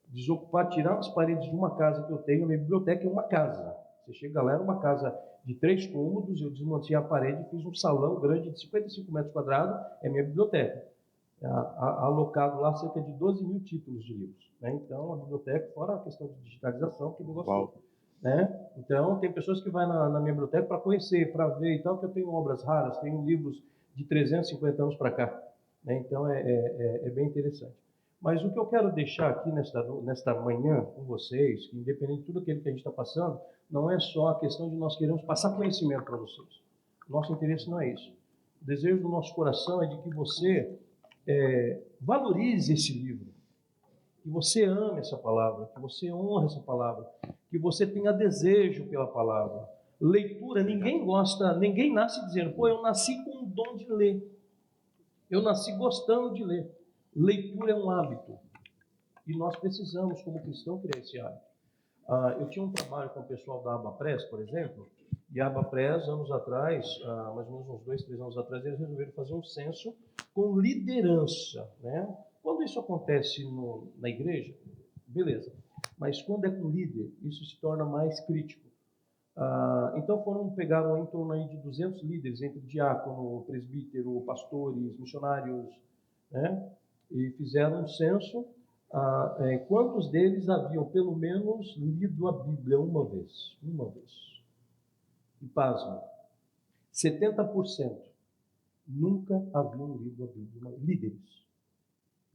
desocupar, tirar as paredes de uma casa que eu tenho. A minha biblioteca é uma casa. Você chega lá, era uma casa de 3 cômodos, eu desmontei a parede e fiz um salão grande de 55 metros quadrados, é minha biblioteca. Alocado lá cerca de 12 mil títulos de livros. Né? Então, a biblioteca, fora a questão de digitalização, que eu gosto. Né? Então, tem pessoas que vão na minha biblioteca para conhecer, para ver e tal, que eu tenho obras raras, tenho livros de 350 anos para cá. Né? Então, é bem interessante. Mas o que eu quero deixar aqui nesta manhã com vocês, que independente de tudo aquilo que a gente está passando, não é só a questão de nós queremos passar conhecimento para vocês. Nosso interesse não é isso. O desejo do nosso coração é de que você valorize esse livro, que você ame essa palavra, que você honre essa palavra, que você tenha desejo pela palavra. Leitura, ninguém nasce dizendo, pô, eu nasci com o dom de ler, eu nasci gostando de ler. Leitura é um hábito, e nós precisamos, como cristão, criar esse hábito. Eu tinha um trabalho com o pessoal da Abapress, por exemplo, e a Abapress, anos atrás, mais ou menos uns 2, 3 anos atrás, eles resolveram fazer um censo com liderança. Né? Quando isso acontece na igreja, beleza. Mas quando é com líder, isso se torna mais crítico. Então pegaram em torno aí de 200 líderes, entre diácono, presbítero, pastores, missionários, né? E fizeram um censo. Quantos deles haviam pelo menos lido a Bíblia uma vez? E pasmem, 70% nunca haviam lido a Bíblia.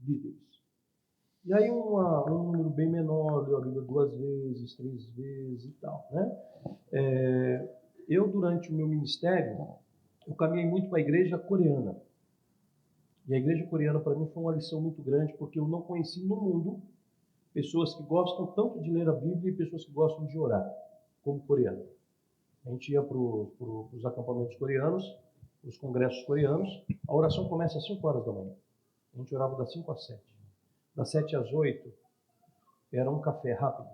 Líderes. E aí um número bem menor leu a Bíblia 2 vezes, 3 vezes e tal. Né? Eu, durante o meu ministério, eu caminhei muito para a igreja coreana. E a igreja coreana, para mim, foi uma lição muito grande, porque eu não conheci no mundo pessoas que gostam tanto de ler a Bíblia e pessoas que gostam de orar, como coreano. A gente ia para os acampamentos coreanos, os congressos coreanos, a oração começa às 5 horas da manhã. A gente orava das 5 às 7. Das 7 às 8, era um café rápido.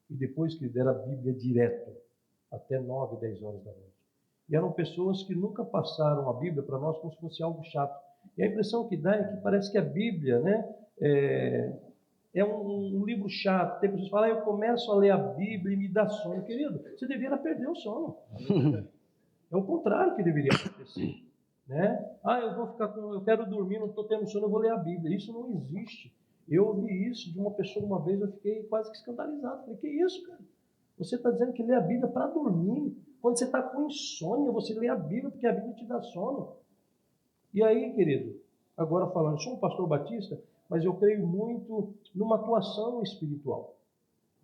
E depois que deram a Bíblia direto, até 9, 10 horas da noite. E eram pessoas que nunca passaram a Bíblia para nós como se fosse algo chato. E a impressão que dá é que parece que a Bíblia, né, é um livro chato. Tem pessoas que falam, eu começo a ler a Bíblia e me dá sono. Querido, você deveria perder o sono. É o contrário que deveria acontecer. Né? Eu quero dormir, não estou tendo sono, eu vou ler a Bíblia. Isso não existe. Eu ouvi isso de uma pessoa uma vez, eu fiquei quase que escandalizado. Falei, que isso, cara? Você está dizendo que lê a Bíblia para dormir. Quando você está com insônia, você lê a Bíblia porque a Bíblia te dá sono. E aí, querido, agora falando, eu sou um pastor batista, mas eu creio muito numa atuação espiritual.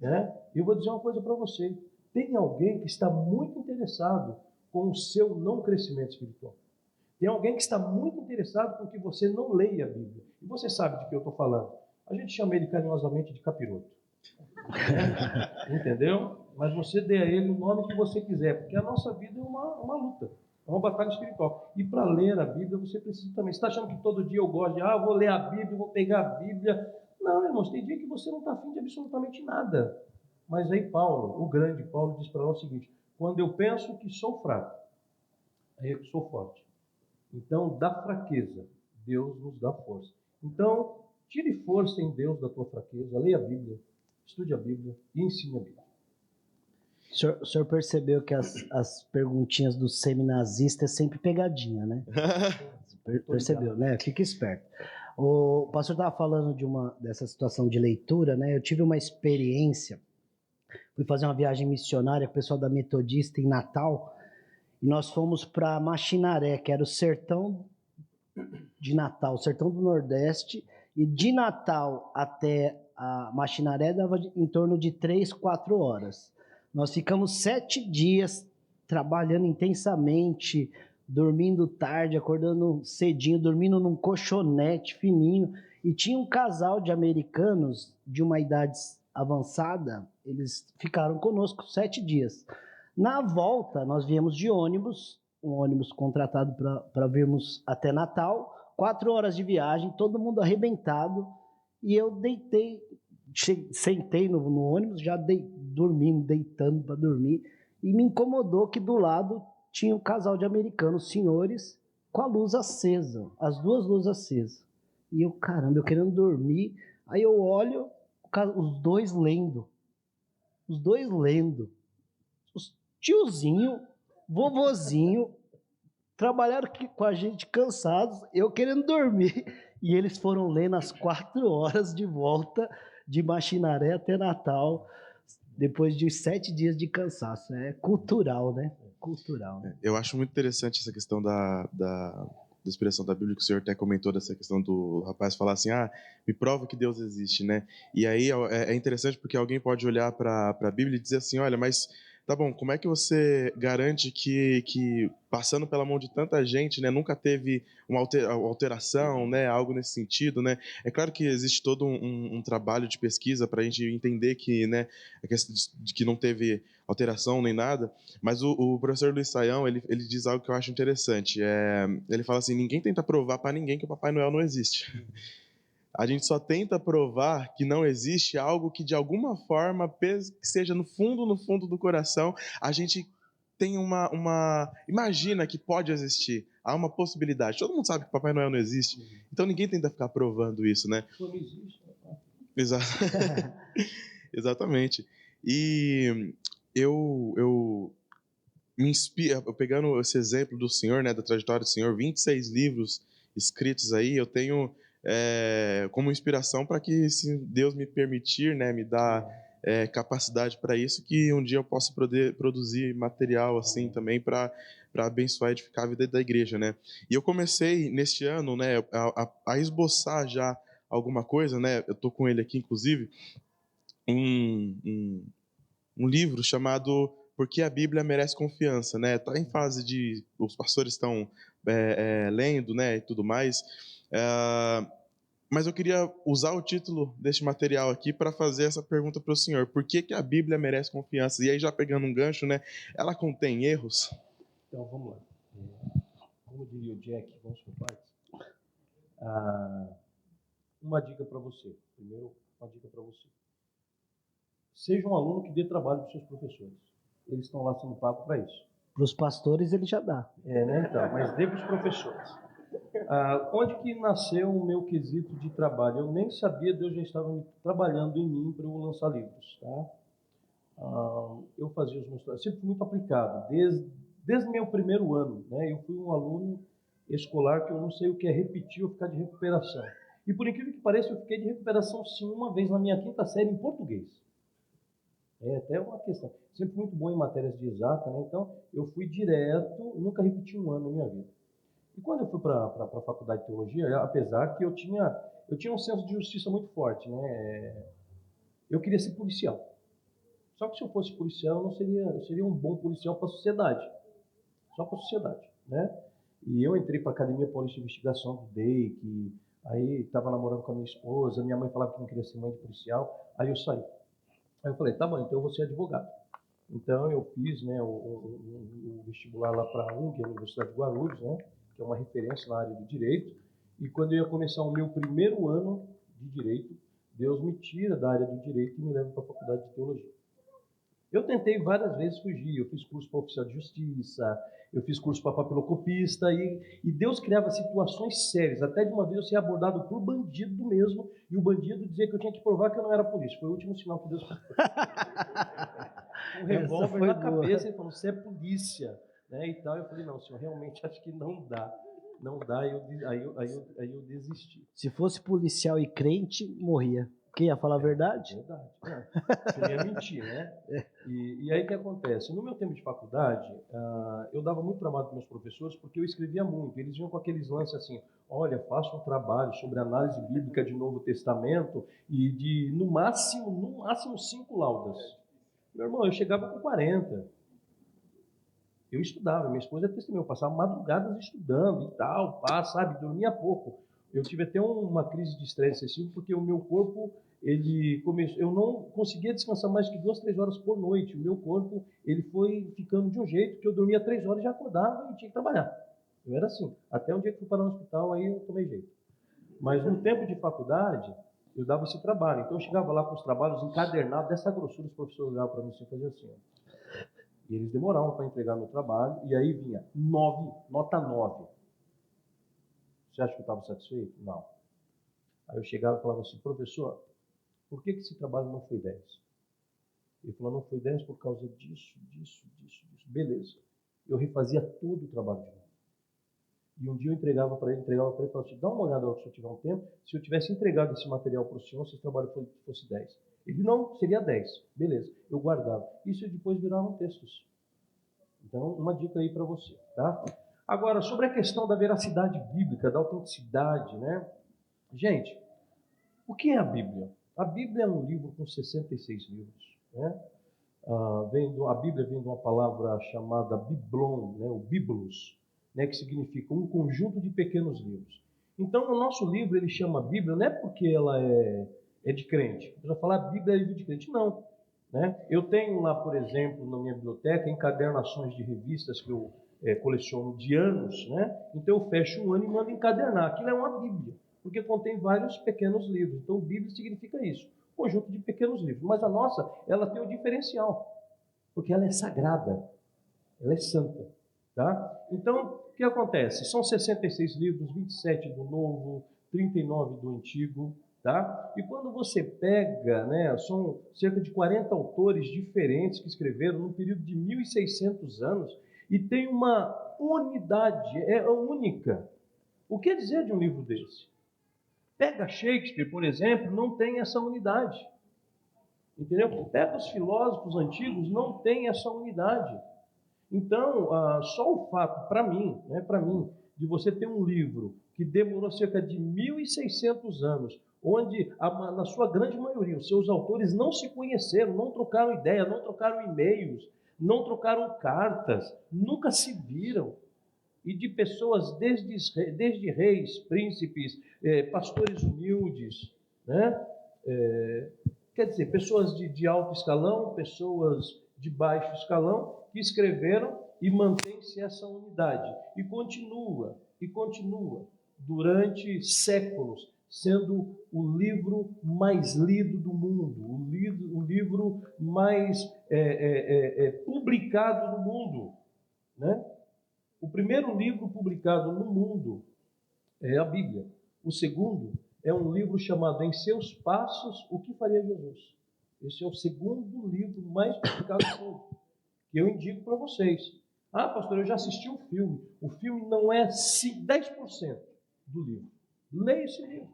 Né? E eu vou dizer uma coisa para você. Tem alguém que está muito interessado com o seu não crescimento espiritual. Tem alguém que está muito interessado com que você não leia a Bíblia. E você sabe de que eu estou falando. A gente chama ele carinhosamente de capiroto. Entendeu? Mas você dê a ele o nome que você quiser, porque a nossa vida é uma luta, é uma batalha espiritual. E para ler a Bíblia você precisa também. Você está achando que todo dia eu gosto de, vou ler a Bíblia, vou pegar a Bíblia. Não, irmãos, tem dia que você não está afim de absolutamente nada. Mas aí o grande Paulo, diz para nós o seguinte, quando eu penso que sou fraco, aí é que sou forte. Então, da fraqueza, Deus nos dá força. Então, tire força em Deus da tua fraqueza, leia a Bíblia, estude a Bíblia e ensine a Bíblia. O senhor percebeu que as perguntinhas do seminazista é sempre pegadinha, né? Percebeu, né? Fica esperto. O pastor estava falando dessa situação de leitura, né? Eu tive uma experiência, fui fazer uma viagem missionária com o pessoal da Metodista em Natal, e nós fomos para Machinaré, que era o sertão de Natal, o sertão do Nordeste, e de Natal até a Machinaré dava em torno de 3, 4 horas. Nós ficamos 7 dias trabalhando intensamente, dormindo tarde, acordando cedinho, dormindo num colchonete fininho, e tinha um casal de americanos de uma idade avançada, eles ficaram conosco 7 dias. Na volta, nós viemos de ônibus, um ônibus contratado para virmos até Natal, 4 horas de viagem, todo mundo arrebentado, e eu sentei no ônibus, já dormindo, deitando para dormir, e me incomodou que do lado tinha um casal de americanos, senhores, com a luz acesa, as 2 luzes acesas. E eu, caramba, eu querendo dormir. Aí eu olho, os dois lendo. Os dois lendo. Os tiozinho, vovozinho, trabalharam aqui com a gente cansados, eu querendo dormir. E eles foram lendo às 4 horas de volta de Machinaré até Natal, depois de 7 dias de cansaço. É cultural, né? Cultural. Né? Eu acho muito interessante essa questão da inspiração da Bíblia, que o senhor até comentou dessa questão do rapaz falar assim, me prova que Deus existe, né? E aí é interessante porque alguém pode olhar para a Bíblia e dizer assim, olha, mas tá bom, como é que você garante que passando pela mão de tanta gente, né, nunca teve uma alteração, né, algo nesse sentido, né? É claro que existe todo um trabalho de pesquisa para a gente entender que, né, a questão de que não teve alteração nem nada, mas o professor Luiz Saião, ele diz algo que eu acho interessante. Ele fala assim, ninguém tenta provar para ninguém que o Papai Noel não existe. A gente só tenta provar que não existe algo que, de alguma forma, que seja no fundo do coração, a gente tem imagina que pode existir. Há uma possibilidade. Todo mundo sabe que o Papai Noel não existe. Então ninguém tenta ficar provando isso, né? Não existe. Exatamente. E eu me inspira, pegando esse exemplo do senhor, né, da trajetória do senhor, 26 livros escritos aí, eu tenho como inspiração para que, se Deus me permitir, né, me dar capacidade para isso, que um dia eu possa produzir material assim também para abençoar e edificar a vida da igreja, né? E eu comecei neste ano, né, a esboçar já alguma coisa, né? Eu tô com ele aqui, inclusive, um livro chamado Por que a Bíblia Merece Confiança, né? Tá em fase de os pastores estão lendo, né, e tudo mais. Mas eu queria usar o título deste material aqui para fazer essa pergunta para o senhor: por que a Bíblia merece confiança? E aí, já pegando um gancho, né? Ela contém erros? Então vamos lá. Como diria o Jack, vamos por partes. Uma dica para você. Primeiro, uma dica para você. Seja um aluno que dê trabalho para os seus professores. Eles estão lá sendo pagos para isso. Para os pastores ele já dá. Né? Então, mas dê para os professores. Onde que nasceu o meu quesito de trabalho? Eu nem sabia, Deus já estava trabalhando em mim para eu lançar livros. Tá? Eu fazia os meus trabalhos, sempre fui muito aplicado, desde meu primeiro ano. Né? Eu fui um aluno escolar que eu não sei o que é repetir ou ficar de recuperação. E por incrível que pareça, eu fiquei de recuperação sim uma vez na minha 5ª série em português. É até uma questão. Sempre muito bom em matérias de exata, né? Então eu fui direto, nunca repeti um ano na minha vida. E quando eu fui para a faculdade de teologia, apesar que eu tinha um senso de justiça muito forte, né? Eu queria ser policial. Só que se eu fosse policial, eu seria um bom policial para a sociedade. Só para a sociedade, né? E eu entrei para a Academia Paulista de Investigação do DEIC, aí estava namorando com a minha esposa, minha mãe falava que não queria ser mãe de policial, aí eu saí. Aí eu falei, tá bom, então eu vou ser advogado. Então eu fiz, né, o vestibular lá para a UNG, a Universidade de Guarulhos, né, que é uma referência na área do direito. E quando eu ia começar o meu primeiro ano de direito, Deus me tira da área do direito e me leva para a faculdade de teologia. Eu tentei várias vezes fugir, eu fiz curso para oficial de justiça, eu fiz curso para papilocopista, e Deus criava situações sérias. Até de uma vez eu ser abordado por bandido mesmo, e o bandido dizia que eu tinha que provar que eu não era polícia. Foi o último sinal que Deus fez. Um revólver na cabeça, ele falou, você é polícia, né, e tal. Eu falei, não, senhor, realmente acho que não dá. Não dá, aí eu desisti. Se fosse policial e crente, morria. Quem ia falar a verdade? Verdade. Você ia mentir, né? E aí o que acontece? No meu tempo de faculdade, eu dava muito trabalho para meus professores porque eu escrevia muito. Eles vinham com aqueles lances assim, olha, faça um trabalho sobre análise bíblica de Novo Testamento e de, no máximo 5 laudas. Meu irmão, eu chegava com 40. Eu estudava, minha esposa é testemunha, eu passava madrugadas estudando e tal, sabe, dormia pouco. Eu tive até uma crise de estresse excessivo porque o meu corpo, eu não conseguia descansar mais que 2, 3 horas por noite. O meu corpo, ele foi ficando de um jeito que eu dormia 3 horas e já acordava e tinha que trabalhar. Eu era assim. Até um dia que fui parar no hospital, aí eu tomei jeito. Mas no tempo de faculdade, eu dava esse trabalho. Então eu chegava lá com os trabalhos encadernados, dessa grossura, os professores olhavam para mim e faziam assim, ó. E eles demoravam para entregar meu trabalho, e aí vinha nota 9. Você acha que eu estava satisfeito? Não. Aí eu chegava e falava assim, professor, por que esse trabalho não foi 10? Ele falou, não foi 10 por causa disso. Beleza. Eu refazia todo o trabalho de novo. E um dia eu entregava para ele e falava assim, dá uma olhada se eu tiver um tempo, se eu tivesse entregado esse material para o senhor, se esse trabalho fosse 10. Ele, não, seria 10. Beleza, eu guardava. Isso depois viraram textos. Então, uma dica aí para você, tá? Agora, sobre a questão da veracidade bíblica, da autenticidade, né? Gente, o que é a Bíblia? A Bíblia é um livro com 66 livros, né? A Bíblia vem de uma palavra chamada biblon, né? O biblos, né? Que significa um conjunto de pequenos livros. Então, o nosso livro, ele chama Bíblia, não é porque ela é de crente. Você vai falar, a Bíblia é livro de crente. Não. Né? Eu tenho lá, por exemplo, na minha biblioteca, encadernações de revistas que eu coleciono de anos, né? Então eu fecho um ano e mando encadernar. Aquilo é uma Bíblia, porque contém vários pequenos livros. Então Bíblia significa isso, conjunto de pequenos livros. Mas a nossa, ela tem o diferencial, porque ela é sagrada, ela é santa. Tá? Então, o que acontece? São 66 livros, 27 do Novo, 39 do Antigo. Tá? E quando você pega, né, são cerca de 40 autores diferentes que escreveram num período de 1.600 anos e tem uma unidade, é única. O que dizer de um livro desse? Pega Shakespeare, por exemplo, não tem essa unidade. Entendeu? Pega os filósofos antigos, não tem essa unidade. Então, só o fato, para mim, de você ter um livro que demorou cerca de 1.600 anos, onde, na sua grande maioria, os seus autores não se conheceram, não trocaram ideia, não trocaram e-mails, não trocaram cartas, nunca se viram. E de pessoas desde reis, príncipes, pastores humildes, né? Quer dizer, pessoas de alto escalão, pessoas de baixo escalão, que escreveram e mantém-se essa unidade. E continua durante séculos, sendo o livro mais lido do mundo, o livro mais publicado no mundo. Né? O primeiro livro publicado no mundo é a Bíblia. O segundo é um livro chamado Em Seus Passos, O que Faria Jesus? Esse é o segundo livro mais publicado do mundo, que eu indico para vocês. Ah, pastor, eu já assisti um filme. O filme não é 10% do livro. Leia esse livro.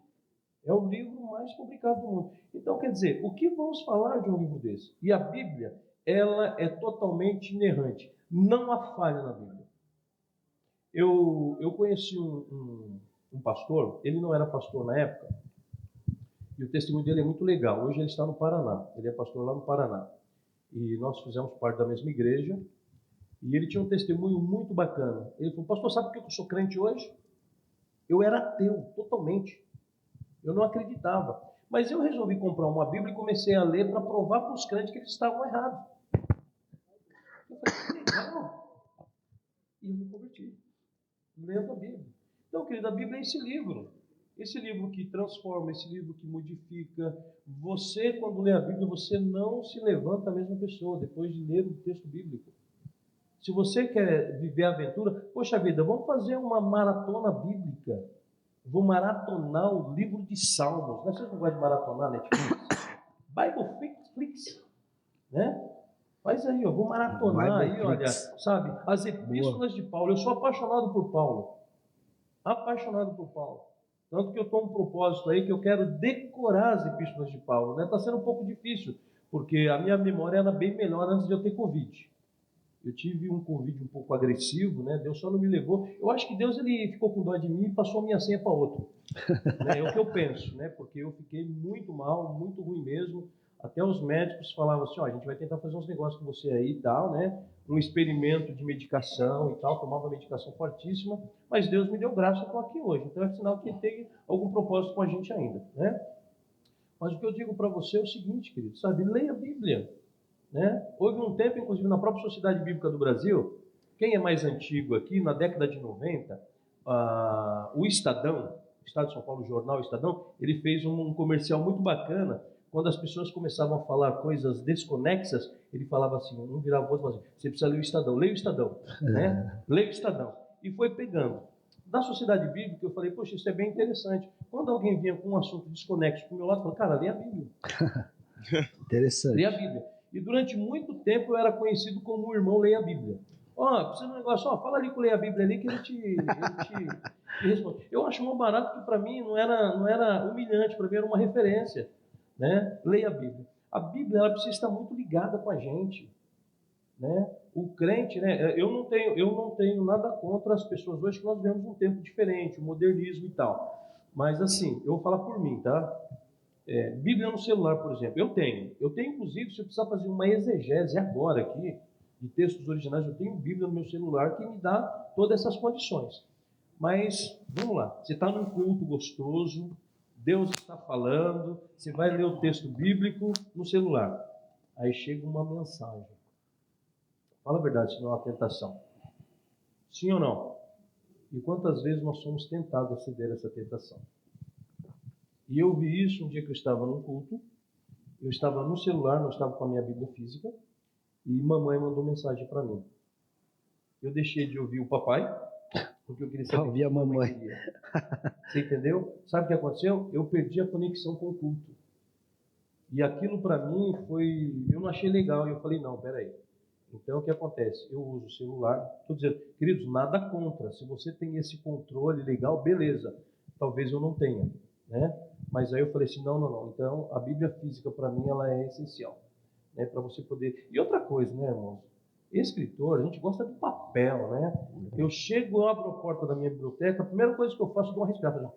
É o livro mais publicado do mundo. Então, quer dizer, o que vamos falar de um livro desse? E a Bíblia, ela é totalmente inerrante. Não há falha na Bíblia. Eu conheci um pastor, ele não era pastor na época, e o testemunho dele é muito legal. Hoje ele está no Paraná, ele é pastor lá no Paraná. E nós fizemos parte da mesma igreja, e ele tinha um testemunho muito bacana. Ele falou, pastor, sabe por que eu sou crente hoje? Eu era ateu, totalmente. Eu não acreditava. Mas eu resolvi comprar uma Bíblia e comecei a ler para provar para os crentes que eles estavam errados. Eu falei, que legal. E eu me converti, lendo a Bíblia. Então, querido, a Bíblia é esse livro que transforma, esse livro que modifica. Você, quando lê a Bíblia, você não se levanta a mesma pessoa depois de ler o texto bíblico. Se você quer viver a aventura, poxa vida, vamos fazer uma maratona bíblica. Vou maratonar o livro de Salmos. Vocês não gostam de maratonar Netflix? Bibelflix, né? Faz aí, eu vou maratonar aí, olha, sabe, as epístolas de Paulo. Eu sou apaixonado por Paulo. Apaixonado por Paulo. Tanto que eu estou um propósito aí que eu quero decorar as epístolas de Paulo. Né? Está sendo um pouco difícil, porque a minha memória era bem melhor antes de eu ter Covid. Eu tive um Covid um pouco agressivo, né? Deus só não me levou. Eu acho que Deus ele ficou com dó de mim e passou a minha senha para outro. Né? É o que eu penso, né? Porque eu fiquei muito mal, muito ruim mesmo. Até os médicos falavam assim, a gente vai tentar fazer uns negócios com você aí e tal, né? Um experimento de medicação e tal, tomava medicação fortíssima, mas Deus me deu graça, eu estou aqui hoje. Então é sinal que ele tem algum propósito com a gente ainda, né? Mas o que eu digo para você é o seguinte, querido, sabe? Leia a Bíblia, né? Houve um tempo, inclusive, na própria Sociedade Bíblica do Brasil, quem é mais antigo aqui, na década de 90, o Estadão, Estado de São Paulo, o jornal Estadão, ele fez um comercial muito bacana. Quando as pessoas começavam a falar coisas desconexas, ele falava assim, um virava o outro e falava assim, você precisa ler o Estadão, leia o Estadão, né? Leia o Estadão. E foi pegando. Da sociedade bíblica, eu falei, poxa, isso é bem interessante. Quando alguém vinha com um assunto desconexo para o meu lado, eu falei, cara, lê a Bíblia. Interessante. Lê a Bíblia. E durante muito tempo eu era conhecido como o irmão Leia a Bíblia. Ó, precisa de um negócio, ó, fala ali com o Leia a Bíblia ali que ele te responde. Eu acho mal barato que para mim não era humilhante, para mim era uma referência. Né? Leia a Bíblia. A Bíblia ela precisa estar muito ligada com a gente. Né? O crente, né? Eu não tenho nada contra as pessoas hoje que nós vivemos um tempo diferente, o modernismo e tal. Mas assim, eu vou falar por mim, tá? Bíblia no celular, por exemplo, eu tenho. Eu tenho, inclusive, se eu precisar fazer uma exegese agora aqui, de textos originais, eu tenho Bíblia no meu celular que me dá todas essas condições. Mas, vamos lá, você está num culto gostoso, Deus está falando, você vai ler o texto bíblico no celular. Aí chega uma mensagem. Fala a verdade, se não é uma tentação. Sim ou não? E quantas vezes nós somos tentados a ceder a essa tentação? E eu vi isso um dia que eu estava num culto, eu estava no celular, não estava com a minha Bíblia física, e mamãe mandou mensagem para mim. Eu deixei de ouvir o papai, porque eu queria saber o que a mamãe queria. Você entendeu? Sabe o que aconteceu? Eu perdi a conexão com o culto. E aquilo para mim foi... Eu não achei legal, e eu falei, não, peraí. Então, o que acontece? Eu uso o celular, estou dizendo, queridos, nada contra. Se você tem esse controle legal, beleza. Talvez eu não tenha, né? Mas aí eu falei assim, não. Então, a Bíblia física, para mim, ela é essencial, né? Para você poder... E outra coisa, né, irmãos? Escritor, a gente gosta do papel, né? Eu chego, eu abro a porta da minha biblioteca, a primeira coisa que eu faço é dar uma respirada.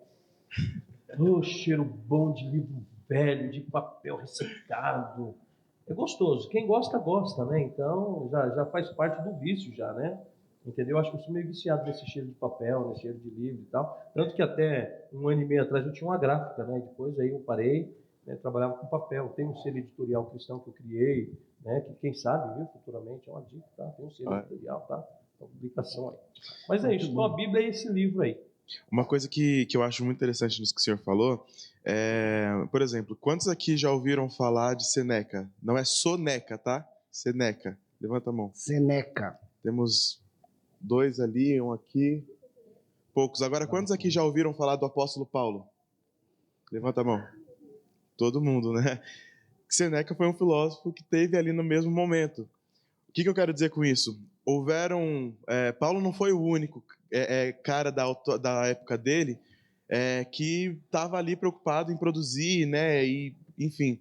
Oh, cheiro bom de livro velho, de papel ressecado. É gostoso. Quem gosta, gosta, né? Então, já faz parte do vício já, né? Entendeu? Acho que eu sou meio viciado nesse cheiro de papel, nesse cheiro de livro e tal. Tanto que até 1 ano e meio atrás eu tinha uma gráfica, né? Depois aí eu parei, né? Trabalhava com papel. Tem um selo editorial cristão que eu criei, né? Que quem sabe, viu, futuramente, é uma dica, tá? Tem um selo editorial, tá? Uma publicação aí. Mas é isso. Então a Bíblia é esse livro aí. Uma coisa que eu acho muito interessante nisso que o senhor falou por exemplo, quantos aqui já ouviram falar de Seneca? Não é soneca, tá? Seneca. Levanta a mão. Seneca. Temos 2 ali, um aqui. Poucos. Agora, quantos aqui já ouviram falar do apóstolo Paulo? Levanta a mão. Todo mundo, né? Seneca foi um filósofo que teve ali no mesmo momento. O que eu quero dizer com isso? Paulo não foi o único cara da época dele que estava ali preocupado em produzir, né? E, enfim.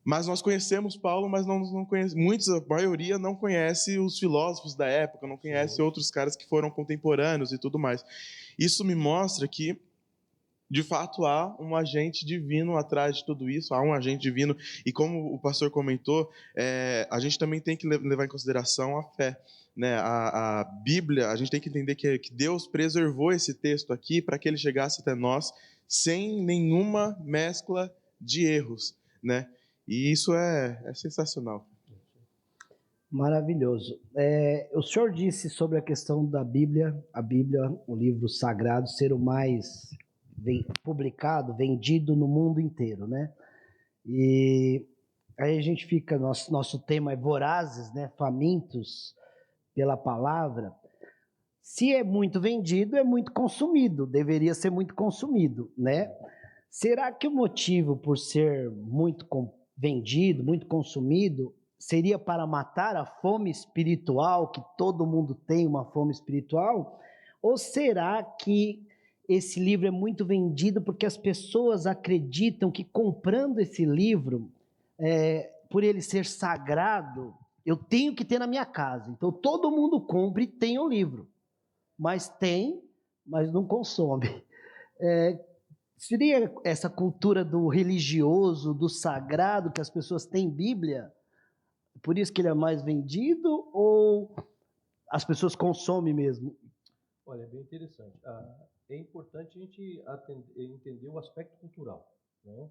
Mas nós conhecemos Paulo, mas não conhece, a maioria não conhece os filósofos da época, não conhece outros caras que foram contemporâneos e tudo mais. Isso me mostra que de fato há um agente divino atrás de tudo isso, há um agente divino, e como o pastor comentou, a gente também tem que levar em consideração a fé. Né? A Bíblia, a gente tem que entender que Deus preservou esse texto aqui para que ele chegasse até nós sem nenhuma mescla de erros. Né? E isso é sensacional. Maravilhoso. O senhor disse sobre a questão da Bíblia, a Bíblia, o livro sagrado, ser o mais publicado, vendido no mundo inteiro, né? E aí a gente fica, nosso tema é vorazes, né? Famintos pela palavra. Se é muito vendido, é muito consumido, deveria ser muito consumido, né? Será que o motivo por ser muito vendido, muito consumido, seria para matar a fome espiritual, que todo mundo tem uma fome espiritual? Ou será que esse livro é muito vendido porque as pessoas acreditam que comprando esse livro, por ele ser sagrado, eu tenho que ter na minha casa. Então todo mundo compra e tem o livro. Mas não consome. Seria essa cultura do religioso, do sagrado, que as pessoas têm Bíblia, por isso que ele é mais vendido, ou as pessoas consomem mesmo? Olha, é bem interessante. É importante a gente entender o aspecto cultural, né?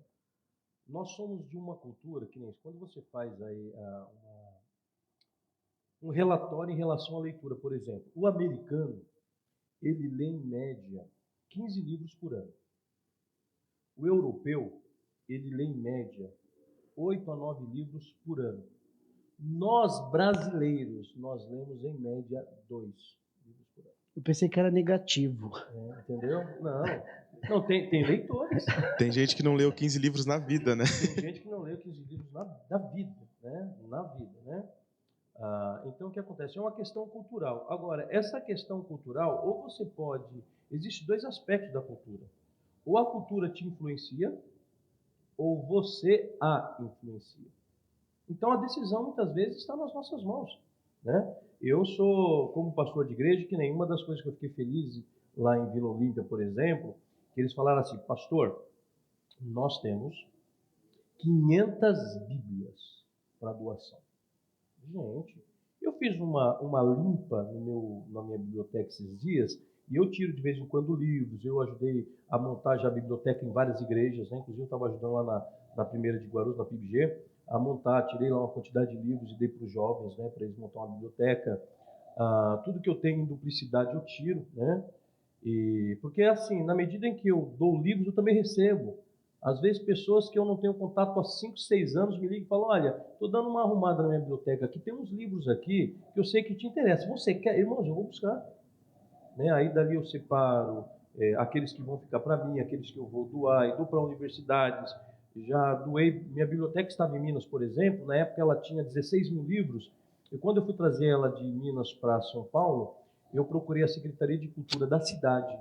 Nós somos de uma cultura que nem quando você faz aí um relatório em relação à leitura, por exemplo, o americano, ele lê em média 15 livros por ano. O europeu, ele lê em média 8 a 9 livros por ano. Nós, brasileiros, nós lemos em média 2 livros por ano. Eu pensei que era negativo. Entendeu? Não, tem leitores. Tem gente que não leu 15 livros na vida, né? Tem gente que não leu 15 livros na vida, né? Na vida, né? Então, o que acontece? É uma questão cultural. Agora, essa questão cultural, ou você pode... Existem dois aspectos da cultura. Ou a cultura te influencia, ou você a influencia. Então, a decisão, muitas vezes, está nas nossas mãos, né? Eu sou, como pastor de igreja, que nenhuma das coisas que eu fiquei feliz lá em Vila Olímpia, por exemplo, que eles falaram assim, pastor, nós temos 500 Bíblias para doação. Gente, eu fiz uma limpa na minha biblioteca esses dias, e eu tiro de vez em quando livros, eu ajudei a montar já a biblioteca em várias igrejas, né? Inclusive eu estava ajudando lá na primeira de Guarulhos, na PIBG, a montar, tirei lá uma quantidade de livros e dei para os jovens, né? Para eles montar uma biblioteca. Tudo que eu tenho em duplicidade eu tiro, né? Porque assim, na medida em que eu dou livros, eu também recebo. Às vezes, pessoas que eu não tenho contato há 5, 6 anos me ligam e falam, olha, estou dando uma arrumada na minha biblioteca aqui, tem uns livros aqui que eu sei que te interessam. Você quer? Irmãos, eu vou buscar. Né? Aí dali eu separo aqueles que vão ficar para mim, aqueles que eu vou doar, e dou para universidades. Já doei, minha biblioteca estava em Minas, por exemplo, na época ela tinha 16 mil livros, e quando eu fui trazer ela de Minas para São Paulo, eu procurei a Secretaria de Cultura da cidade,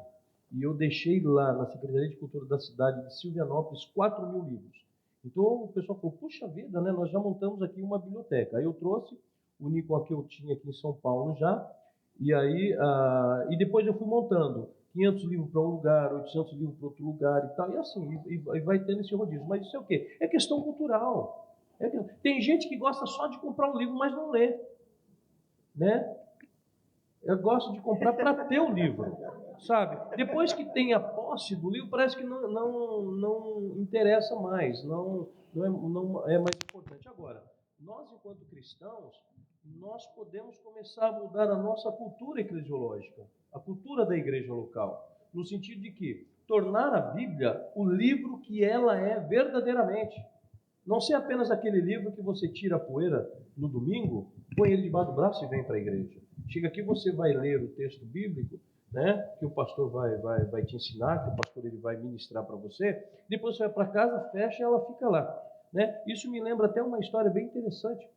e eu deixei lá na Secretaria de Cultura da cidade de Silvianópolis 4 mil livros. Então o pessoal falou, puxa vida, né, nós já montamos aqui uma biblioteca. Aí eu trouxe o Nicola que eu tinha aqui em São Paulo já, e aí, e depois eu fui montando 500 livros para um lugar, 800 livros para outro lugar e tal, e assim, e vai tendo esse rodízio. Mas isso é o quê? É questão cultural. Tem gente que gosta só de comprar um livro, mas não lê, né? Eu gosto de comprar para ter o livro, sabe? Depois que tem a posse do livro, parece que não interessa mais, não é mais importante. Agora, nós, enquanto cristãos, nós podemos começar a mudar a nossa cultura eclesiológica, a cultura da igreja local, no sentido de que tornar a Bíblia o livro que ela é verdadeiramente. Não ser apenas aquele livro que você tira a poeira no domingo, põe ele debaixo do braço e vem para a igreja. Chega aqui, você vai ler o texto bíblico, né, que o pastor vai te ensinar, que o pastor ele vai ministrar para você, depois você vai para casa, fecha e ela fica lá. Né? Isso me lembra até uma história bem interessante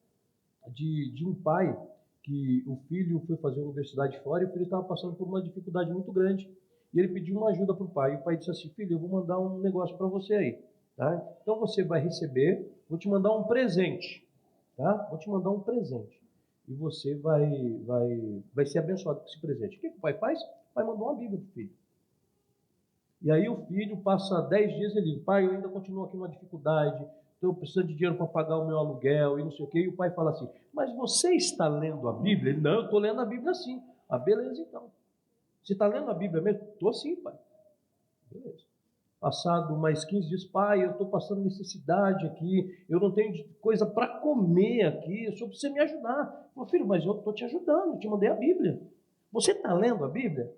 de um pai que o filho foi fazer a universidade fora e o filho estava passando por uma dificuldade muito grande. E ele pediu uma ajuda para o pai. E o pai disse assim, filho, eu vou mandar um negócio para você aí. Tá? Então você vai receber, vou te mandar um presente. Tá? Vou te mandar um presente. E você vai ser abençoado com esse presente. O que o pai faz? O pai mandou uma Bíblia para o filho. E aí o filho passa 10 dias e ele diz, pai, eu ainda continuo aqui numa dificuldade, estou precisando de dinheiro para pagar o meu aluguel e não sei o quê. E o pai fala assim, mas você está lendo a Bíblia? Ele, não, eu estou lendo a Bíblia sim. Ah, beleza então. Você está lendo a Bíblia mesmo? Estou sim, pai. Beleza. Passado mais 15 dias, pai, eu estou passando necessidade aqui, eu não tenho coisa para comer aqui, o senhor precisa me ajudar. Meu filho, mas eu estou te ajudando, eu te mandei a Bíblia. Você está lendo a Bíblia?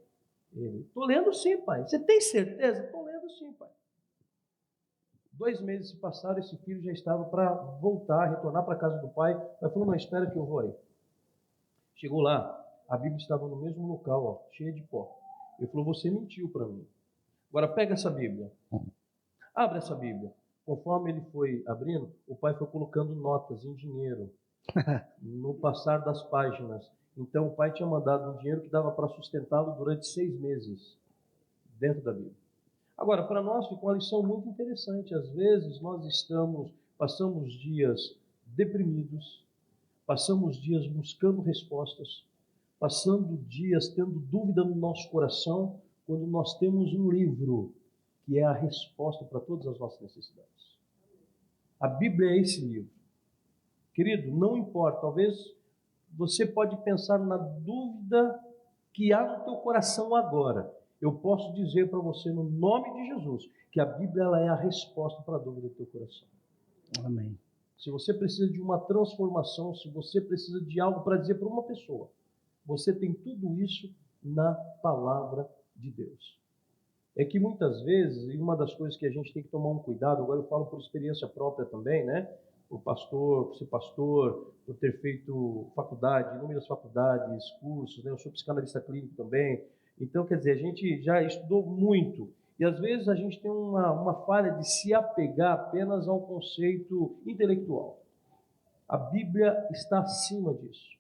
Ele, estou lendo sim, pai. Você tem certeza? Estou lendo sim, pai. 2 meses se passaram, esse filho já estava para voltar, retornar para a casa do pai. O pai falou, não, espera que eu vou aí. Chegou lá, a Bíblia estava no mesmo local, ó, cheia de pó. Ele falou, você mentiu para mim. Agora pega essa Bíblia. Abre essa Bíblia. Conforme ele foi abrindo, o pai foi colocando notas em dinheiro no passar das páginas. Então o pai tinha mandado um dinheiro que dava para sustentá-lo durante 6 meses dentro da Bíblia. Agora, para nós ficou uma lição muito interessante. Às vezes nós passamos dias deprimidos, passamos dias buscando respostas, passando dias tendo dúvida no nosso coração, quando nós temos um livro que é a resposta para todas as nossas necessidades. A Bíblia é esse livro. Querido, não importa, talvez você pode pensar na dúvida que há no teu coração agora. Eu posso dizer para você, no nome de Jesus, que a Bíblia ela é a resposta para a dúvida do teu coração. Amém. Se você precisa de uma transformação, se você precisa de algo para dizer para uma pessoa, você tem tudo isso na palavra de Deus. É que muitas vezes, e uma das coisas que a gente tem que tomar um cuidado, agora eu falo por experiência própria também, né? por ser pastor, por ter feito faculdade, inúmeras faculdades, cursos, né? Eu sou psicanalista clínico também. Então, quer dizer, a gente já estudou muito. E às vezes a gente tem uma falha de se apegar apenas ao conceito intelectual. A Bíblia está acima disso.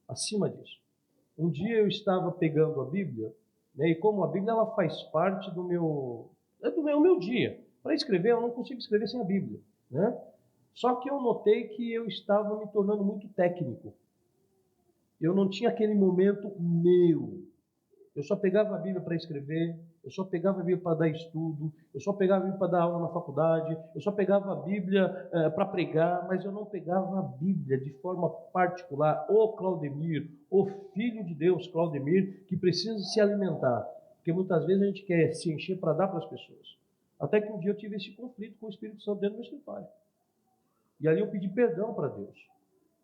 Acima disso. Um dia eu estava pegando a Bíblia, né, e como a Bíblia ela faz parte do meu dia. Para escrever, eu não consigo escrever sem a Bíblia, né? Só que eu notei que eu estava me tornando muito técnico. Eu não tinha aquele momento meu. Eu só pegava a Bíblia para escrever, eu só pegava a Bíblia para dar estudo, eu só pegava a Bíblia para dar aula na faculdade, eu só pegava a Bíblia para pregar, mas eu não pegava a Bíblia de forma particular. O Claudemir, o Filho de Deus, Claudemir, que precisa se alimentar, porque muitas vezes a gente quer se encher para dar para as pessoas. Até que um dia eu tive esse conflito com o Espírito Santo dentro do meu escritório. E ali eu pedi perdão para Deus.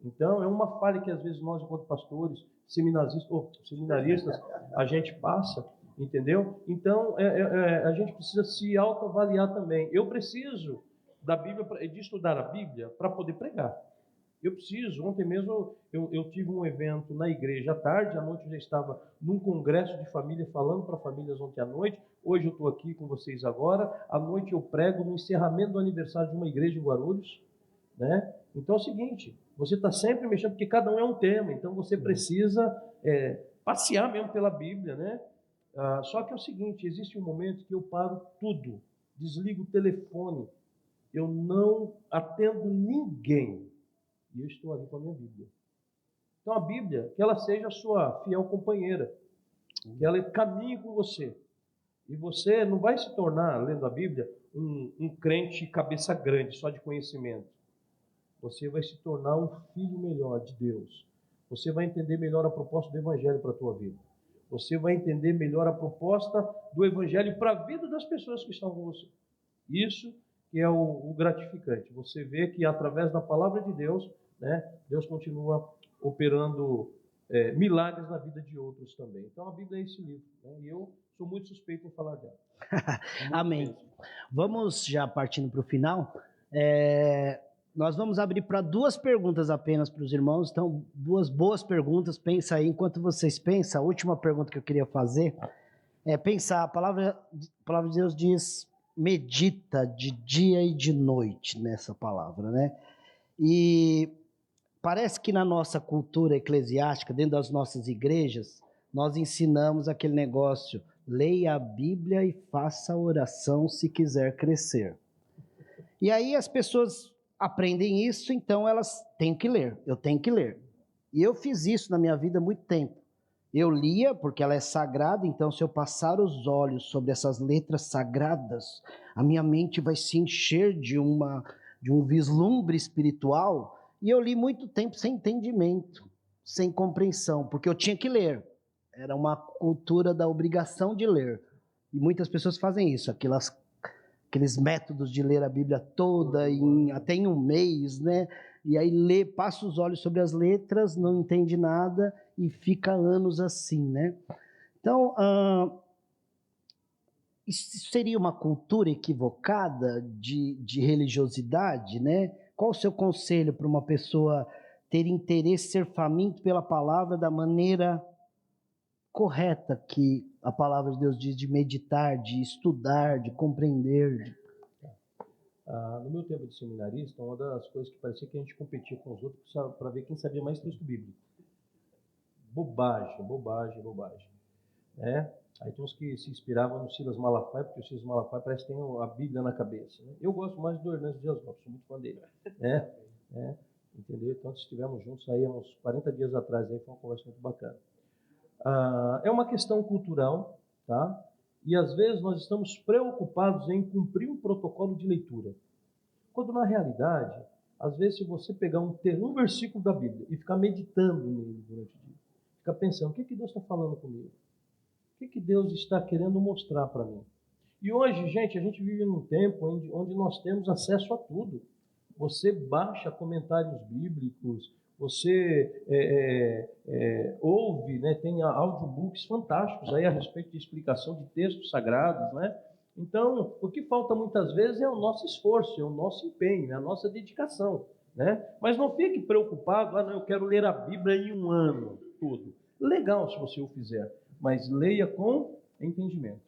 Então, é uma falha que às vezes nós, enquanto pastores, seminaristas, a gente passa, entendeu? Então, a gente precisa se autoavaliar também. Eu preciso da Bíblia, de estudar a Bíblia para poder pregar. Eu preciso. Ontem mesmo eu tive um evento na igreja à tarde, à noite eu já estava num congresso de família, falando para famílias ontem à noite. Hoje eu estou aqui com vocês agora. À noite eu prego no encerramento do aniversário de uma igreja em Guarulhos, né? Então é o seguinte, você está sempre mexendo, porque cada um é um tema, então você precisa passear mesmo pela Bíblia, né? Só que é o seguinte, existe um momento que eu paro tudo, desligo o telefone, eu não atendo ninguém, e eu estou ali com a minha Bíblia. Então a Bíblia, que ela seja a sua fiel companheira, que ela caminhe com você, e você não vai se tornar, lendo a Bíblia, um crente cabeça grande, só de conhecimento. Você vai se tornar um filho melhor de Deus. Você vai entender melhor a proposta do Evangelho para a tua vida. Você vai entender melhor a proposta do Evangelho para a vida das pessoas que estão com você. Isso que é o gratificante. Você vê que através da palavra de Deus, né, Deus continua operando milagres na vida de outros também. Então a Bíblia é esse livro, né, e eu sou muito suspeito em falar dela. Amém. Mesmo. Vamos já partindo para o final. Nós vamos abrir para 2 perguntas apenas para os irmãos. Então, 2 boas perguntas. Pensa aí, enquanto vocês pensam, a última pergunta que eu queria fazer é pensar. A palavra de Deus diz, medita de dia e de noite nessa palavra, né? E parece que na nossa cultura eclesiástica, dentro das nossas igrejas, nós ensinamos aquele negócio, leia a Bíblia e faça oração se quiser crescer. E aí as pessoas aprendem isso, então elas têm que ler, eu tenho que ler. E eu fiz isso na minha vida há muito tempo. Eu lia, porque ela é sagrada, então se eu passar os olhos sobre essas letras sagradas, a minha mente vai se encher de um vislumbre espiritual, e eu li muito tempo sem entendimento, sem compreensão, porque eu tinha que ler. Era uma cultura da obrigação de ler. E muitas pessoas fazem isso, aqueles métodos de ler a Bíblia toda, até em um mês, né? E aí lê, passa os olhos sobre as letras, não entende nada e fica anos assim, né? Então, isso seria uma cultura equivocada de religiosidade, né? Qual o seu conselho para uma pessoa ter interesse, ser faminto pela palavra da maneira correta que a palavra de Deus diz, de meditar, de estudar, de compreender? No meu tempo de seminarista, uma das coisas que parecia que a gente competia com os outros para ver quem sabia mais texto bíblico. Bobagem. Né? Aí tem uns que se inspiravam no Silas Malafaia, porque o Silas Malafaia parece que tem a Bíblia na cabeça. Né? Eu gosto mais do Hernandes Dias Lopes, sou muito fã dele. Entendeu? Então, estivemos juntos aí há uns 40 dias atrás, aí foi uma conversa muito bacana. É uma questão cultural, tá? E às vezes nós estamos preocupados em cumprir um protocolo de leitura. Quando na realidade, às vezes se você pegar um versículo da Bíblia e ficar meditando nele durante o dia, ficar pensando, o que Deus está falando comigo? O que Deus está querendo mostrar para mim? E hoje, gente, a gente vive num tempo onde nós temos acesso a tudo. Você baixa comentários bíblicos, você ouve, né, tem audiobooks fantásticos aí a respeito de explicação de textos sagrados, né? Então, o que falta muitas vezes é o nosso esforço, é o nosso empenho, é a nossa dedicação, né? Mas não fique preocupado, não, eu quero ler a Bíblia em um ano, tudo. Legal se você o fizer, mas leia com entendimento,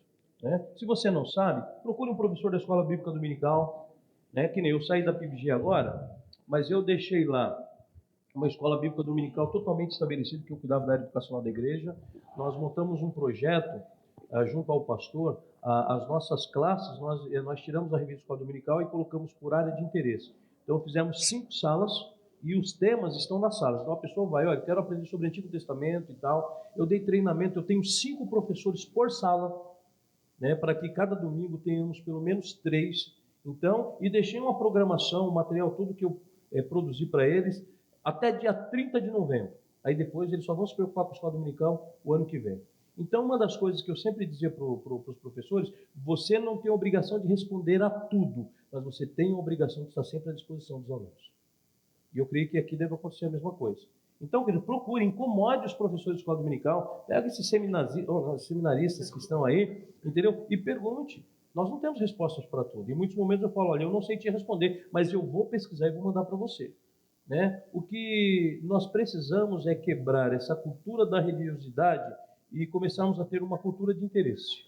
né? Se você não sabe, procure um professor da escola bíblica dominical, né? Que nem eu saí da PIBG agora, mas eu deixei lá uma escola bíblica dominical totalmente estabelecida, que eu cuidava da área educacional da igreja. Nós montamos um projeto junto ao pastor, as nossas classes, nós tiramos a revista Escola Dominical e colocamos por área de interesse. Então fizemos 5 salas e os temas estão nas salas. Então a pessoa vai, olha, quero aprender sobre o Antigo Testamento e tal. Eu dei treinamento, eu tenho 5 professores por sala, né, para que cada domingo tenhamos pelo menos 3. Então, e deixei uma programação, um material, tudo que eu produzi para eles, até dia 30 de novembro. Aí depois eles só vão se preocupar com a escola dominical o ano que vem. Então, uma das coisas que eu sempre dizia para os professores, você não tem a obrigação de responder a tudo, mas você tem a obrigação de estar sempre à disposição dos alunos. E eu creio que aqui deve acontecer a mesma coisa. Então, querido, procure, incomode os professores de escola dominical, pega esses seminaristas que estão aí, entendeu? E pergunte. Nós não temos respostas para tudo. Em muitos momentos eu falo, olha, eu não sei te responder, mas eu vou pesquisar e vou mandar para você. Né? O que nós precisamos é quebrar essa cultura da religiosidade e começarmos a ter uma cultura de interesse.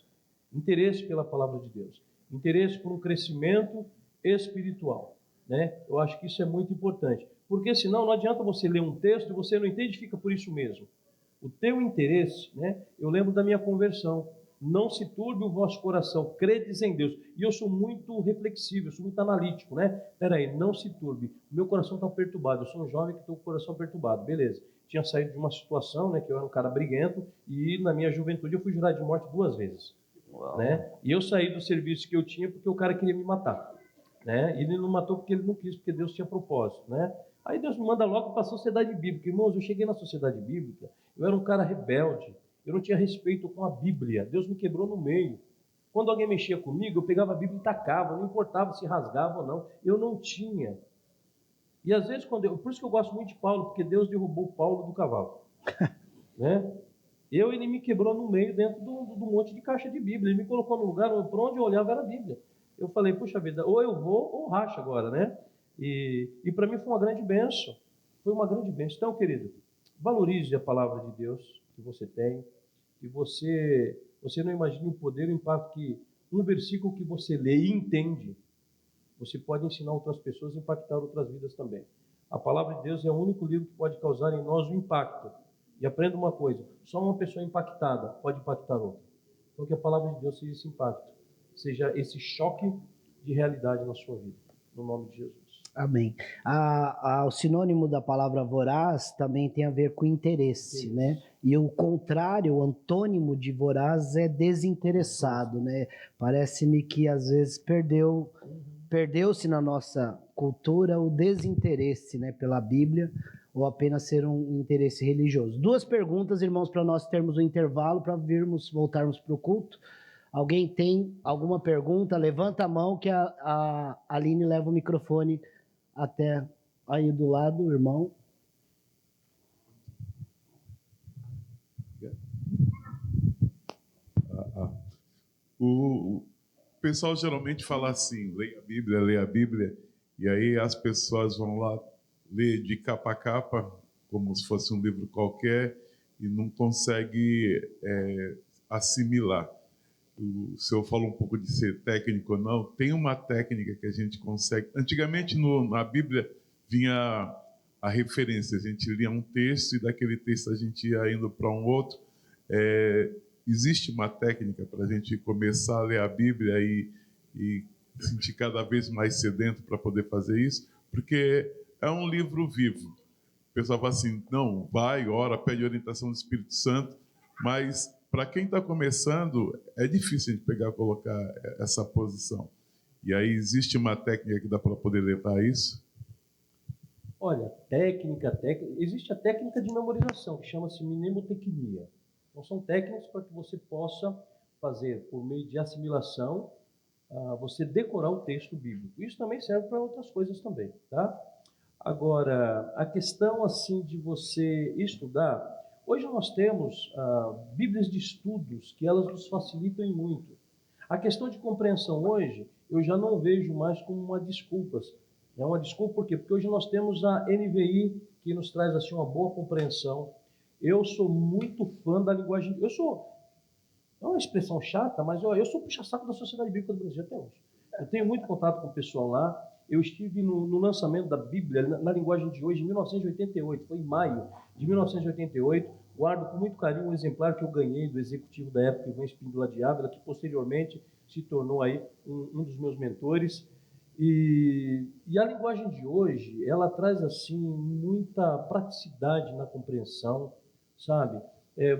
Interesse pela palavra de Deus. Interesse por um crescimento espiritual. Né? Eu acho que isso é muito importante. Porque senão não adianta você ler um texto e você não entende, fica por isso mesmo. O teu interesse, né? Eu lembro da minha conversão. Não se turbe o vosso coração, credes em Deus. E eu sou muito reflexivo, eu sou muito analítico, né? Peraí, não se turbe. Meu coração está perturbado. Eu sou um jovem que estou com o coração perturbado. Beleza. Tinha saído de uma situação, né? Que eu era um cara briguento e na minha juventude eu fui jurado de morte 2 vezes. Né? E eu saí do serviço que eu tinha porque o cara queria me matar. Né? Ele não matou porque ele não quis, porque Deus tinha propósito. Né? Aí Deus me manda logo para a sociedade bíblica. Irmãos, eu cheguei na sociedade bíblica, eu era um cara rebelde. Eu não tinha respeito com a Bíblia. Deus me quebrou no meio. Quando alguém mexia comigo, eu pegava a Bíblia e tacava. Não importava se rasgava ou não. Eu não tinha. E às vezes, por isso que eu gosto muito de Paulo, porque Deus derrubou Paulo do cavalo. Né? Ele me quebrou no meio dentro do monte de caixa de Bíblia. Ele me colocou no lugar para onde eu olhava era a Bíblia. Eu falei, puxa vida, ou eu vou ou racha agora, né? E para mim foi uma grande bênção. Foi uma grande bênção. Então, querido, valorize a palavra de Deus que você tem, e você não imagina o poder e o impacto que um versículo que você lê e entende, você pode ensinar outras pessoas e impactar outras vidas também. A palavra de Deus é o único livro que pode causar em nós um impacto. E aprenda uma coisa, só uma pessoa impactada pode impactar outra. Então que a palavra de Deus seja esse impacto, seja esse choque de realidade na sua vida. No nome de Jesus. Amém. O sinônimo da palavra voraz também tem a ver com interesse, né? E o contrário, o antônimo de voraz é desinteressado, né? Parece-me que às vezes perdeu-se na nossa cultura o desinteresse, né, pela Bíblia, ou apenas ser um interesse religioso. 2 perguntas, irmãos, para nós termos um intervalo para voltarmos para o culto. Alguém tem alguma pergunta? Levanta a mão que a Aline leva o microfone até aí do lado, irmão. O pessoal geralmente fala assim, leia a Bíblia, e aí as pessoas vão lá ler de capa a capa, como se fosse um livro qualquer, e não consegue assimilar. O senhor falou um pouco de ser técnico ou não. Tem uma técnica que a gente consegue... Antigamente, na Bíblia, vinha a referência. A gente lia um texto e daquele texto a gente ia indo para um outro. Existe uma técnica para a gente começar a ler a Bíblia e sentir cada vez mais sedento para poder fazer isso? Porque é um livro vivo. O pessoal fala assim, não, vai, ora, pede orientação do Espírito Santo, mas... Para quem está começando, é difícil a gente pegar e colocar essa posição. E aí existe uma técnica que dá para poder levar isso? Olha, existe a técnica de memorização, que chama-se mnemotecnia. Então, são técnicas para que você possa fazer, por meio de assimilação, você decorar o texto bíblico. Isso também serve para outras coisas também, tá? Agora, a questão assim de você estudar... Hoje nós temos Bíblias de estudos que elas nos facilitam muito. A questão de compreensão hoje, eu já não vejo mais como uma desculpa. É uma desculpa por quê? Porque hoje nós temos a NVI, que nos traz assim uma boa compreensão. Eu sou muito fã da linguagem. É uma expressão chata, mas eu sou puxa-saco da Sociedade Bíblica do Brasil até hoje. Eu tenho muito contato com o pessoal lá. Eu estive no lançamento da Bíblia, na linguagem de hoje, em 1988. Foi em maio de 1988. Guardo com muito carinho um exemplar que eu ganhei do executivo da época, Ivan Espíndola de Ávila, que posteriormente se tornou aí um dos meus mentores. E a linguagem de hoje, ela traz assim muita praticidade na compreensão, sabe?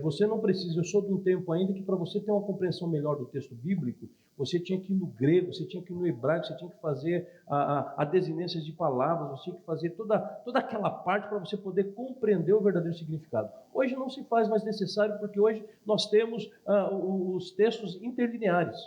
Você não precisa, eu sou de um tempo ainda que para você ter uma compreensão melhor do texto bíblico, você tinha que ir no grego, você tinha que ir no hebraico, você tinha que fazer a desinência de palavras, você tinha que fazer toda aquela parte para você poder compreender o verdadeiro significado. Hoje não se faz mais necessário, porque hoje nós temos os textos interlineares.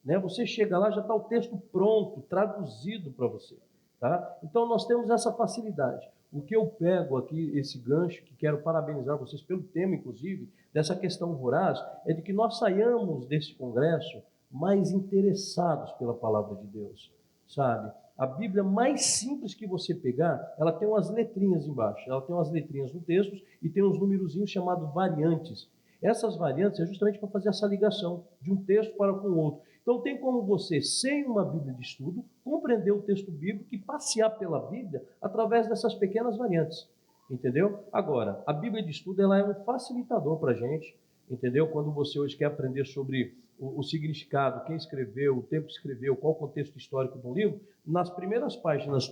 Né? Você chega lá, já está o texto pronto, traduzido para você. Tá? Então nós temos essa facilidade. O que eu pego aqui, esse gancho, que quero parabenizar vocês pelo tema, inclusive, dessa questão voraz, é de que nós saiamos desse congresso mais interessados pela palavra de Deus, sabe? A Bíblia mais simples que você pegar, ela tem umas letrinhas embaixo, ela tem umas letrinhas no texto e tem uns numerozinhos chamados variantes. Essas variantes é justamente para fazer essa ligação de um texto para com o outro. Então tem como você, sem uma Bíblia de estudo, compreender o texto bíblico e passear pela Bíblia através dessas pequenas variantes, entendeu? Agora, a Bíblia de estudo ela é um facilitador para a gente, entendeu? Quando você hoje quer aprender sobre o significado, quem escreveu, o tempo que escreveu, qual o contexto histórico de um livro, nas primeiras páginas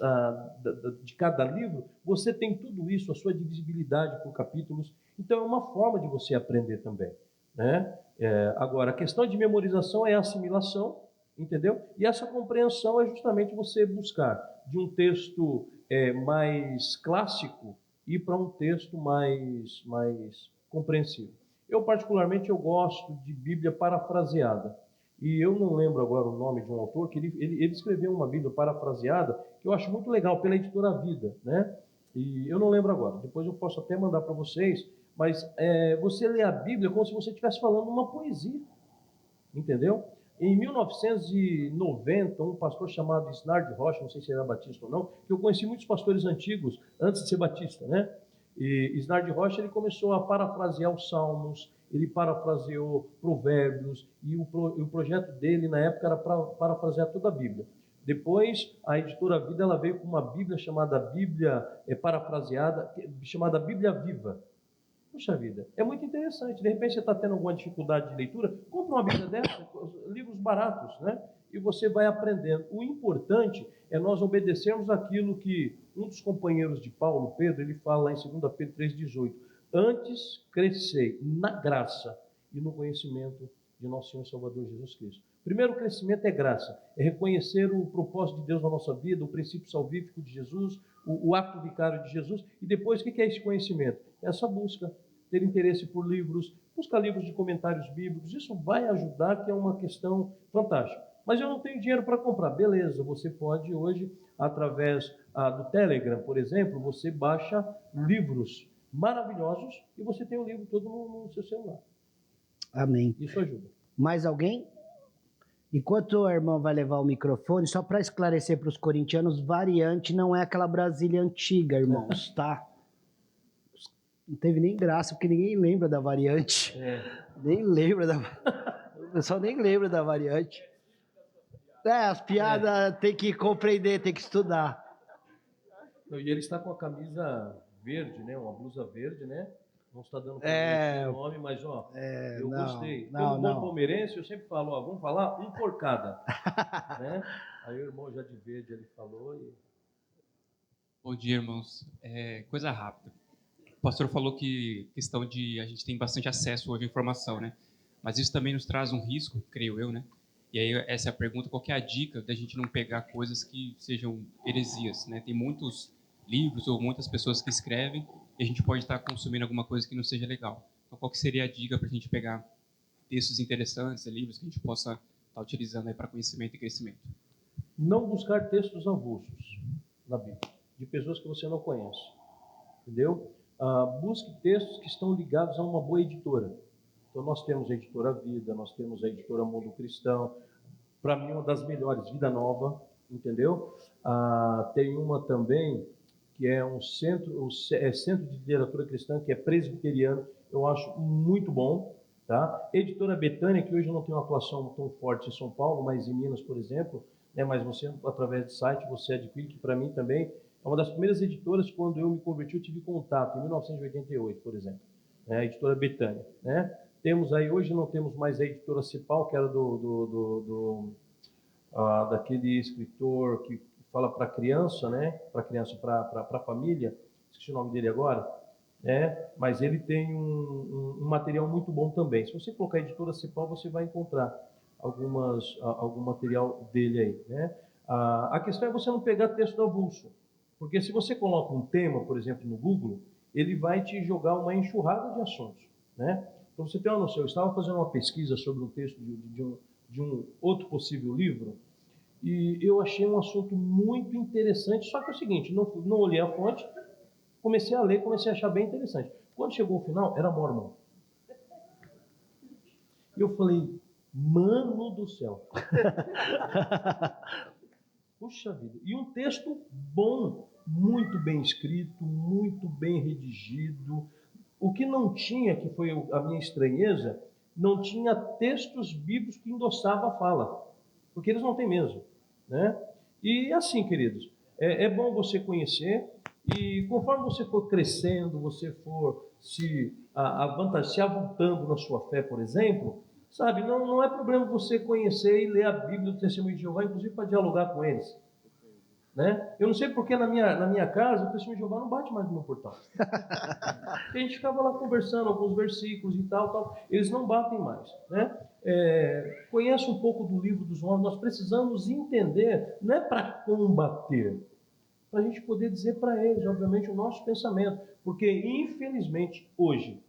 de cada livro, você tem tudo isso, a sua divisibilidade por capítulos, então é uma forma de você aprender também, né? Agora, a questão de memorização é a assimilação, entendeu? E essa compreensão é justamente você buscar de um texto mais clássico ir para um texto mais compreensível. Eu, particularmente, eu gosto de Bíblia parafraseada. E eu não lembro agora o nome de um autor, que ele escreveu uma Bíblia parafraseada, que eu acho muito legal, pela editora Vida, né? E eu não lembro agora, depois eu posso até mandar para vocês, mas você lê a Bíblia como se você estivesse falando uma poesia, entendeu? Em 1990, um pastor chamado Isnard Rocha, não sei se ele era batista ou não, que eu conheci muitos pastores antigos antes de ser batista, né? E Isnard Rocha, ele começou a parafrasear os Salmos, ele parafraseou Provérbios, e o projeto dele na época era para parafrasear toda a Bíblia. Depois, a editora Vida ela veio com uma Bíblia chamada Bíblia parafraseada, chamada Bíblia Viva. Puxa vida, é muito interessante. De repente você está tendo alguma dificuldade de leitura, compra uma Bíblia dessa, livros baratos, né? E você vai aprendendo. O importante é nós obedecermos aquilo que um dos companheiros de Paulo, Pedro, ele fala lá em 2 Pedro 3,18. Antes crescei na graça e no conhecimento de nosso Senhor e Salvador Jesus Cristo. Primeiro crescimento é graça, é reconhecer o propósito de Deus na nossa vida, o princípio salvífico de Jesus, o ato vicário de Jesus, e depois o que é esse conhecimento? Essa busca, ter interesse por livros, buscar livros de comentários bíblicos, isso vai ajudar, que é uma questão fantástica. Mas eu não tenho dinheiro para comprar, beleza, você pode hoje, através do Telegram, por exemplo, você baixa livros maravilhosos e você tem o livro todo no seu celular. Amém. Isso ajuda. Mais alguém? Enquanto a irmã vai levar o microfone, só para esclarecer para os corintianos, variante não é aquela Brasília antiga, irmãos, tá? Não teve nem graça, porque ninguém lembra da variante. Nem lembra o pessoal nem lembra da variante. As piadas tem que compreender, tem que estudar. E ele está com a camisa verde, né? Uma blusa verde, né? Não está dando para ver o nome, mas ó, eu gostei. Como bom palmeirense, eu sempre falo, ó, vamos falar um por cada. Né? Aí o irmão já de verde ele falou. Bom dia, irmãos. Coisa rápida. O pastor falou que questão de a gente tem bastante acesso hoje à informação, né? Mas isso também nos traz um risco, creio eu, né? E aí essa é a pergunta, qual que é a dica da gente não pegar coisas que sejam heresias, né? Tem muitos livros ou muitas pessoas que escrevem e a gente pode estar consumindo alguma coisa que não seja legal. Então qual que seria a dica para a gente pegar textos interessantes, livros que a gente possa estar utilizando aí para conhecimento e crescimento? Não buscar textos avulsos na Bíblia, de pessoas que você não conhece, entendeu? Busque textos que estão ligados a uma boa editora. Então nós temos a editora Vida, nós temos a editora Mundo Cristão, para mim, uma das melhores, Vida Nova, entendeu? Tem uma também que é um centro, centro de literatura cristã, que é presbiteriano, eu acho muito bom, tá? Editora Betânia, que hoje não tem uma atuação tão forte em São Paulo, mas em Minas, por exemplo, né? Mas você, através do site, você adquire, que para mim também é uma das primeiras editoras. Quando eu me converti, eu tive contato, em 1988, por exemplo, né? A editora Betânia, né? Temos aí, hoje não temos mais a editora Cipal, que era daquele escritor que fala para criança, né? Para a família, esqueci o nome dele agora, né? Mas ele tem um material muito bom também. Se você colocar a editora Cipal, você vai encontrar algum material dele aí, né? A questão é você não pegar texto avulso, porque se você coloca um tema, por exemplo, no Google, ele vai te jogar uma enxurrada de assuntos, né? Então você tem uma noção. Eu estava fazendo uma pesquisa sobre um texto de um outro possível livro, e eu achei um assunto muito interessante, só que é o seguinte, não olhei a fonte, comecei a ler, comecei a achar bem interessante. Quando chegou ao final, era Mormon. E eu falei, mano do céu. Puxa vida. E um texto bom, muito bem escrito, muito bem redigido. O que não tinha, que foi a minha estranheza, não tinha textos bíblicos que endossavam a fala, porque eles não têm mesmo, né? E assim, queridos, é bom você conhecer, e conforme você for crescendo, você for se avultando na sua fé, por exemplo, sabe, não é problema você conhecer e ler a Bíblia do Testemunho de Jeová, inclusive para dialogar com eles, né? Eu não sei porque na minha casa o Testemunho de Jeová não bate mais no meu portão. A gente ficava lá conversando alguns versículos e tal. Eles não batem mais, né? Conhece um pouco do livro dos homens. Nós precisamos entender, não é para combater, para a gente poder dizer para eles, obviamente, o nosso pensamento, porque infelizmente hoje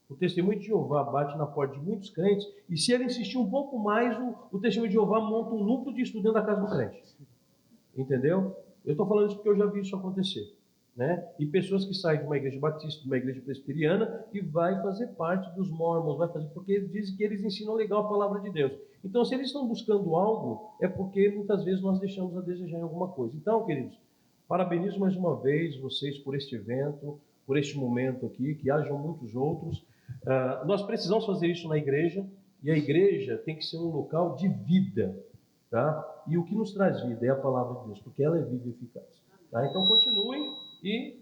o Testemunho de Jeová bate na porta de muitos crentes, e se ele insistir um pouco mais, o Testemunho de Jeová monta um núcleo de estudo dentro da casa do crente. Entendeu? Eu estou falando isso porque eu já vi isso acontecer, né? E pessoas que saem de uma igreja batista, de uma igreja presbiteriana, e vai fazer parte dos mormons, porque eles dizem que eles ensinam legal a palavra de Deus. Então, se eles estão buscando algo, é porque muitas vezes nós deixamos a desejar em alguma coisa. Então, queridos, parabenizo mais uma vez vocês por este evento, por este momento aqui, que hajam muitos outros. Nós precisamos fazer isso na igreja, e a igreja tem que ser um local de vida, tá? E o que nos traz vida é a palavra de Deus, porque ela é viva e eficaz, tá? Então continuem e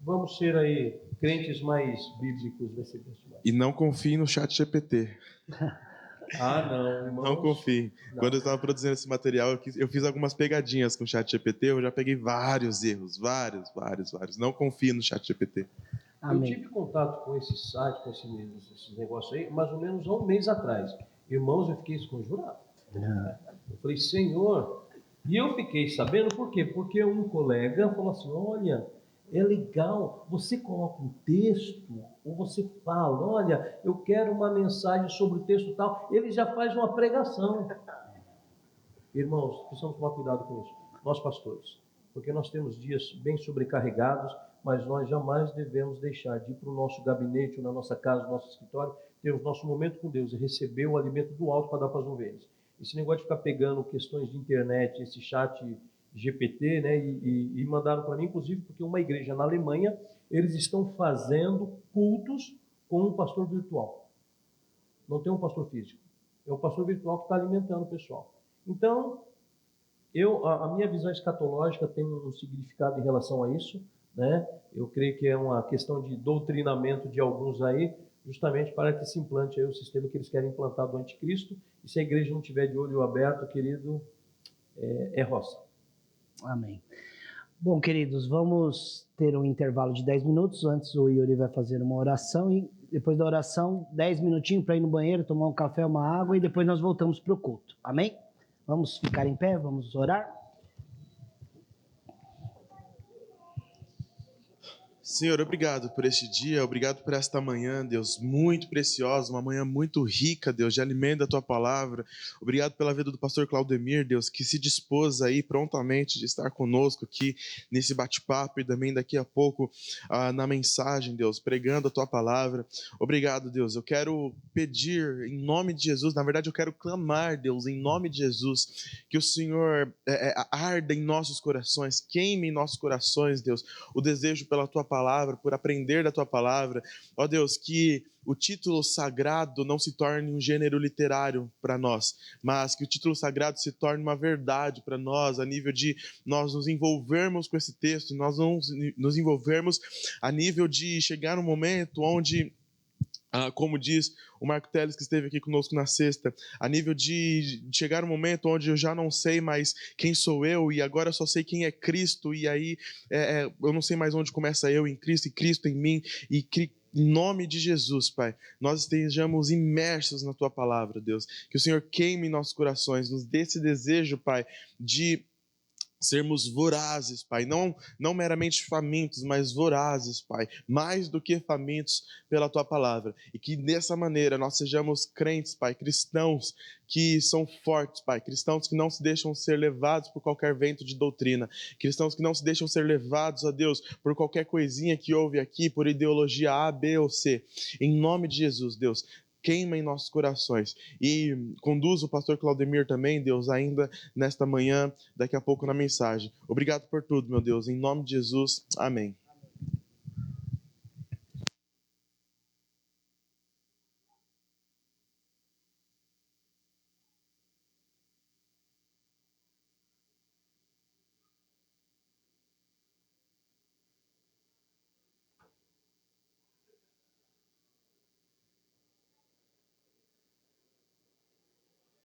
vamos ser aí crentes mais bíblicos, vai ser bem demais. E não confie no chat GPT. Não, irmãos. Não confie. Não. Quando eu estava produzindo esse material, eu fiz algumas pegadinhas com o chat GPT, eu já peguei vários erros, vários. Não confie no chat GPT. Amém. Eu tive contato com esse site, com esses negócios aí, mais ou menos há um mês atrás. Irmãos, eu fiquei esconjurado. Eu falei, Senhor, e eu fiquei sabendo por quê? Porque um colega falou assim, olha, é legal, você coloca um texto, ou você fala, olha, eu quero uma mensagem sobre o texto tal, ele já faz uma pregação. Irmãos, precisamos tomar cuidado com isso, nós pastores, porque nós temos dias bem sobrecarregados, mas nós jamais devemos deixar de ir para o nosso gabinete, ou na nossa casa, no nosso escritório, ter o nosso momento com Deus e receber o alimento do alto para dar para as ovelhas. Esse negócio de ficar pegando questões de internet, esse chat GPT, né, e mandaram para mim, inclusive, porque uma igreja na Alemanha, eles estão fazendo cultos com um pastor virtual. Não tem um pastor físico. É o pastor virtual que está alimentando o pessoal. Então, a minha visão escatológica tem um significado em relação a isso, né? Eu creio que é uma questão de doutrinamento de alguns aí, justamente para que se implante aí o sistema que eles querem implantar do anticristo, e se a igreja não tiver de olho aberto, querido, é roça. Amém. Bom, queridos, vamos ter um intervalo de 10 minutos. Antes o Yuri vai fazer uma oração e depois da oração, 10 minutinhos para ir no banheiro, tomar um café, uma água e depois nós voltamos para o culto. Amém? Vamos ficar em pé, vamos orar. Senhor, obrigado por este dia, obrigado por esta manhã, Deus, muito preciosa, uma manhã muito rica, Deus, de alimento da Tua palavra. Obrigado pela vida do pastor Claudemir, Deus, que se dispôs aí prontamente de estar conosco aqui nesse bate-papo e também daqui a pouco na mensagem, Deus, pregando a Tua palavra. Obrigado, Deus. Eu quero pedir em nome de Jesus, na verdade eu quero clamar, Deus, em nome de Jesus, que o Senhor arda em nossos corações, queime em nossos corações, Deus, o desejo pela Tua palavra, por aprender da Tua palavra. Ó Deus, que o título sagrado não se torne um gênero literário para nós, mas que o título sagrado se torne uma verdade para nós, a nível de nós nos envolvermos com esse texto, nós nos envolvermos a nível de chegar num momento onde, como diz o Marco Teles, que esteve aqui conosco na sexta, a nível de chegar um momento onde eu já não sei mais quem sou eu, e agora eu só sei quem é Cristo, e aí eu não sei mais onde começa eu em Cristo, e Cristo em mim, e em nome de Jesus, Pai, nós estejamos imersos na Tua palavra, Deus, que o Senhor queime em nossos corações, nos dê esse desejo, Pai, de sermos vorazes, Pai, não meramente famintos, mas vorazes, Pai, mais do que famintos pela Tua palavra, e que dessa maneira nós sejamos crentes, Pai, cristãos que são fortes, Pai, cristãos que não se deixam ser levados por qualquer vento de doutrina, cristãos que não se deixam ser levados, ó Deus, por qualquer coisinha que houve aqui, por ideologia A, B ou C, em nome de Jesus, Deus, queima em nossos corações e conduz o pastor Claudemir também, Deus, ainda nesta manhã, daqui a pouco na mensagem. Obrigado por tudo, meu Deus, em nome de Jesus, amém.